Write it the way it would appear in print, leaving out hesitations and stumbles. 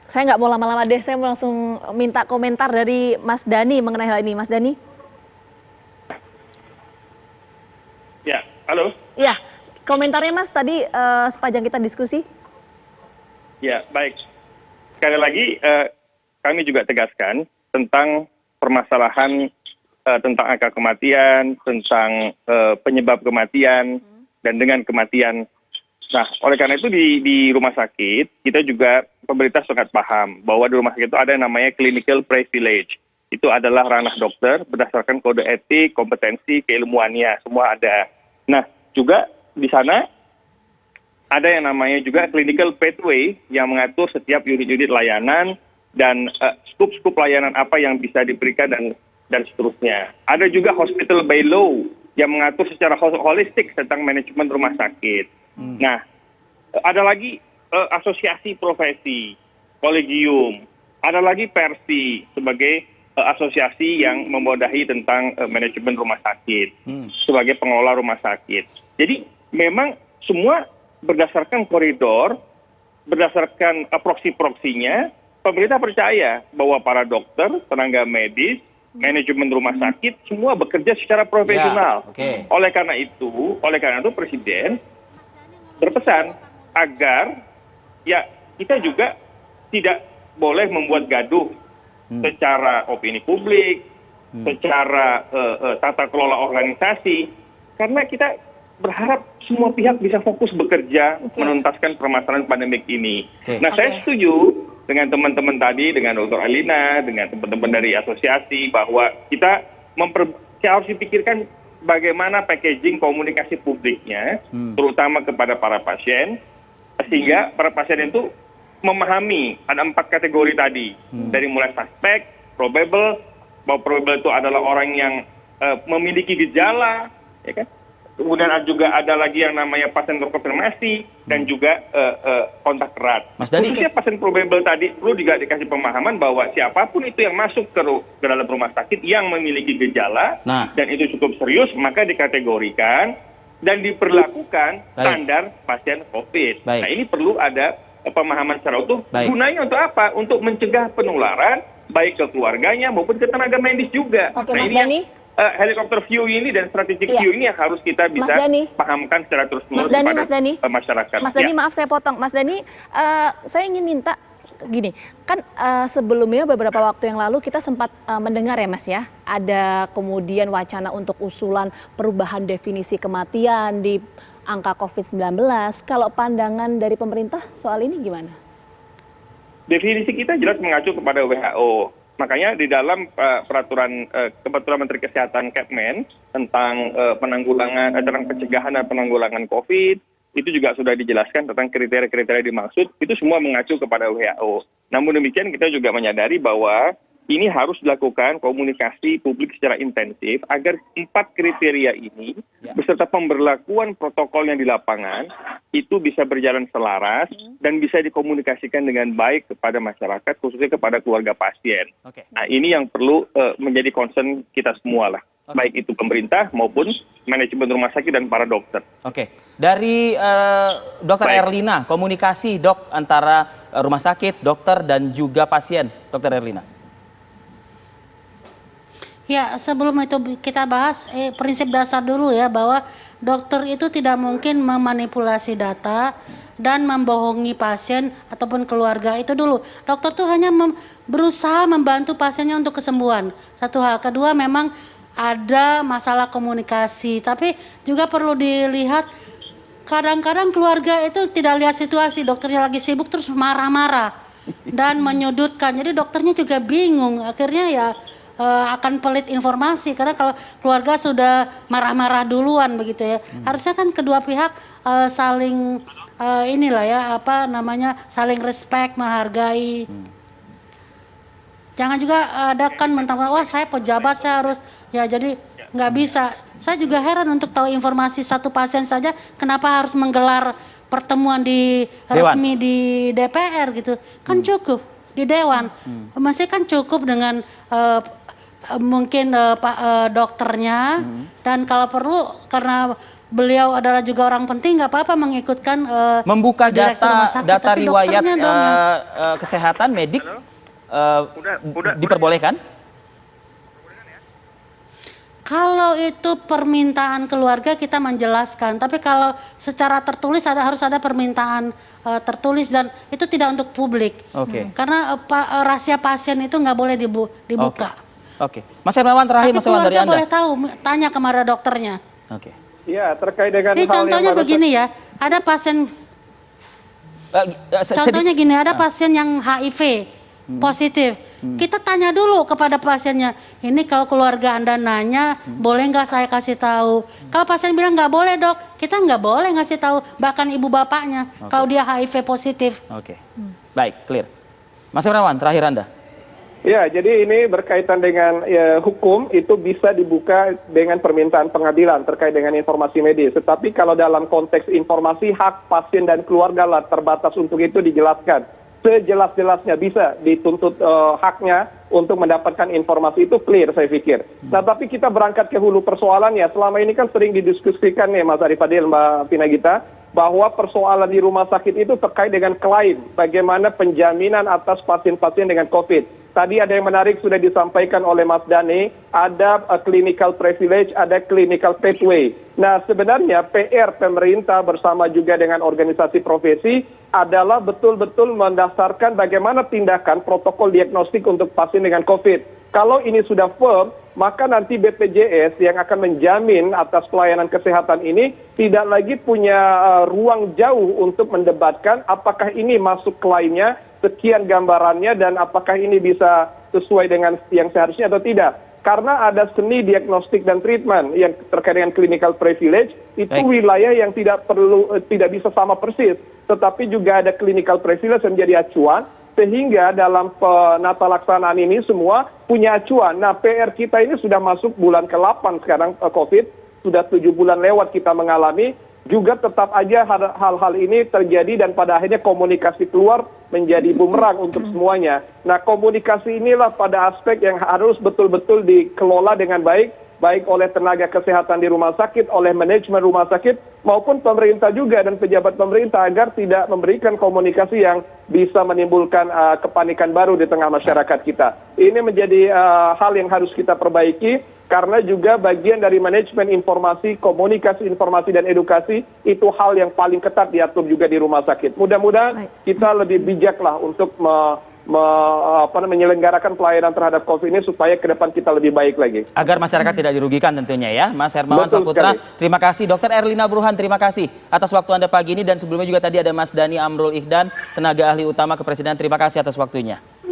Saya nggak mau lama-lama deh, saya mau langsung minta komentar dari Mas Dani mengenai hal ini. Mas Dani? Ya, halo. Ya, komentarnya Mas tadi sepanjang kita diskusi. Ya, baik. Sekali lagi kami juga tegaskan tentang permasalahan tentang angka kematian, tentang penyebab kematian, dan dengan kematian. Nah, oleh karena itu di rumah sakit, kita juga pemerintah sangat paham bahwa di rumah sakit itu ada yang namanya clinical privilege. Itu adalah ranah dokter berdasarkan kode etik, kompetensi, keilmuannya, semua ada. Nah, juga di sana ada yang namanya juga clinical pathway yang mengatur setiap unit-unit layanan dan skup-skup layanan apa yang bisa diberikan dan seterusnya. Ada juga hospital by law yang mengatur secara holistik tentang manajemen rumah sakit. Nah, ada lagi asosiasi profesi, kolegium, ada lagi Persi sebagai asosiasi yang memadahi tentang manajemen rumah sakit sebagai pengelola rumah sakit. Jadi memang semua berdasarkan koridor, berdasarkan proksi-proksinya, pemerintah percaya bahwa para dokter, tenaga medis, manajemen rumah sakit semua bekerja secara profesional. Oleh karena itu Presiden berpesan agar ya kita juga tidak boleh membuat gaduh secara opini publik, secara tata kelola organisasi, karena kita berharap semua pihak bisa fokus bekerja menuntaskan permasalahan pandemik ini. Nah, saya setuju dengan teman-teman tadi, dengan Dr. Alina, dengan teman-teman dari asosiasi, bahwa kita harus dipikirkan bagaimana packaging komunikasi publiknya, terutama kepada para pasien, sehingga para pasien itu memahami ada 4 kategori tadi, dari mulai suspek, probable, bahwa probable itu adalah orang yang memiliki gejala, ya kan? Kemudian juga ada lagi yang namanya pasien terkonfirmasi dan juga kontak erat. Khususnya pasien probable tadi perlu juga dikasih pemahaman bahwa siapapun itu yang masuk ke dalam rumah sakit yang memiliki gejala dan itu cukup serius, maka dikategorikan dan diperlakukan standar pasien COVID. Nah, ini perlu ada pemahaman secara utuh. Gunanya untuk apa? Untuk mencegah penularan baik ke keluarganya maupun ke tenaga medis juga. Oke, Mas Dani. Helikopter view ini dan strategic view ini yang harus kita bisa pahamkan secara terus-menerus kepada masyarakat. Mas Dani, maaf saya potong. Mas Dani, saya ingin minta gini, kan sebelumnya beberapa waktu yang lalu kita sempat mendengar ya Mas ya, ada kemudian wacana untuk usulan perubahan definisi kematian di angka COVID-19. Kalau pandangan dari pemerintah soal ini gimana? Definisi kita jelas mengacu kepada WHO. Makanya di dalam peraturan Kementerian Menteri Kesehatan Kepmen tentang tentang pencegahan dan penanggulangan COVID, itu juga sudah dijelaskan tentang kriteria-kriteria dimaksud, itu semua mengacu kepada WHO. Namun demikian kita juga menyadari bahwa ini harus dilakukan komunikasi publik secara intensif agar 4 kriteria ini beserta pemberlakuan protokol yang di lapangan itu bisa berjalan selaras dan bisa dikomunikasikan dengan baik kepada masyarakat, khususnya kepada keluarga pasien. Nah, ini yang perlu menjadi concern kita semua lah, baik itu pemerintah maupun manajemen rumah sakit dan para dokter. Dari Dr. Erlina, komunikasi dok antara rumah sakit, dokter dan juga pasien, Dr. Erlina. Ya, sebelum itu kita bahas prinsip dasar dulu ya, bahwa dokter itu tidak mungkin memanipulasi data dan membohongi pasien ataupun keluarga. Itu dulu. Dokter tuh hanya berusaha membantu pasiennya untuk kesembuhan. Satu hal. Kedua, memang ada masalah komunikasi, tapi juga perlu dilihat kadang-kadang keluarga itu tidak lihat situasi, dokternya lagi sibuk terus marah-marah dan menyudutkan. Jadi dokternya juga bingung. Akhirnya ya akan pelit informasi, karena kalau keluarga sudah marah-marah duluan begitu ya. Harusnya kan kedua pihak saling saling respect, menghargai. Jangan juga ada kan mentang-mentang wah saya pejabat saya harus ya, jadi nggak bisa. Saya juga heran untuk tahu informasi satu pasien saja kenapa harus menggelar pertemuan resmi di DPR gitu. Kan cukup di Dewan. Masih kan cukup dengan mungkin dokternya dan kalau perlu karena beliau adalah juga orang penting, nggak apa-apa mengikutkan Membuka direktur rumah sakit, data tapi riwayat dokternya dong yang kesehatan medik Udah. diperbolehkan? kalau itu permintaan keluarga kita menjelaskan, tapi kalau secara tertulis harus ada permintaan tertulis dan itu tidak untuk publik. Oke. Karena rahasia pasien itu nggak boleh dibuka. Oke. Mas Hermawan terakhir, Tapi Mas Hermawan dari keluarga Anda. boleh tahu, tanya kepada dokternya. Oke. Ya, terkait dengan Ini hal contohnya yang baru- begini ya, ada pasien, contohnya gini, ada pasien yang HIV positif. Kita tanya dulu kepada pasiennya, ini kalau keluarga Anda nanya, boleh nggak saya kasih tahu? Kalau pasien bilang nggak boleh dok, kita nggak boleh ngasih tahu, bahkan ibu bapaknya, kalau dia HIV positif. Oke. Baik, clear. Mas Hermawan, terakhir Anda. Ya, jadi ini berkaitan dengan hukum itu bisa dibuka dengan permintaan pengadilan terkait dengan informasi medis. Tetapi kalau dalam konteks informasi hak pasien dan keluarga lah terbatas untuk itu dijelaskan. Sejelas-jelasnya bisa dituntut haknya untuk mendapatkan informasi itu clear saya pikir. Nah tapi kita berangkat ke hulu persoalannya. Selama ini kan sering didiskusikan nih Mas Arif Fadil, Mbak Pinagita, bahwa persoalan di rumah sakit itu terkait dengan klaim bagaimana penjaminan atas pasien-pasien dengan COVID. Tadi ada yang menarik sudah disampaikan oleh Mas Dhani, ada clinical privilege, ada clinical pathway. Nah sebenarnya PR pemerintah bersama juga dengan organisasi profesi adalah betul-betul mendasarkan bagaimana tindakan protokol diagnostik untuk pasien dengan COVID. Kalau ini sudah firm, maka nanti BPJS yang akan menjamin atas pelayanan kesehatan ini tidak lagi punya ruang jauh untuk mendebatkan apakah ini masuk klaimnya, sekian gambarannya, dan apakah ini bisa sesuai dengan yang seharusnya atau tidak. Karena ada seni diagnostik dan treatment yang terkait dengan clinical privilege, itu wilayah yang tidak bisa sama persis, tetapi juga ada clinical privilege yang menjadi acuan, sehingga dalam penata laksanaan ini semua punya acuan. Nah PR kita ini sudah masuk bulan ke-8 sekarang COVID, sudah 7 bulan lewat kita mengalami, juga tetap aja hal-hal ini terjadi dan pada akhirnya komunikasi keluar menjadi bumerang untuk semuanya. Nah komunikasi inilah pada aspek yang harus betul-betul dikelola dengan baik oleh tenaga kesehatan di rumah sakit, oleh manajemen rumah sakit, maupun pemerintah juga dan pejabat pemerintah agar tidak memberikan komunikasi yang bisa menimbulkan kepanikan baru di tengah masyarakat kita. Ini menjadi hal yang harus kita perbaiki. Karena juga bagian dari manajemen informasi, komunikasi informasi dan edukasi itu hal yang paling ketat diatur juga di rumah sakit. Mudah-mudahan kita lebih bijaklah untuk menyelenggarakan pelayanan terhadap COVID ini supaya ke depan kita lebih baik lagi. Agar masyarakat tidak dirugikan tentunya ya. Mas Hermawan Betul Saputra, sekali. terima kasih. Dr. Erlina Burhan, terima kasih atas waktu Anda pagi ini. Dan sebelumnya juga tadi ada Mas Dhani Amrul Ihdan, tenaga ahli utama kepresidenan. Terima kasih atas waktunya.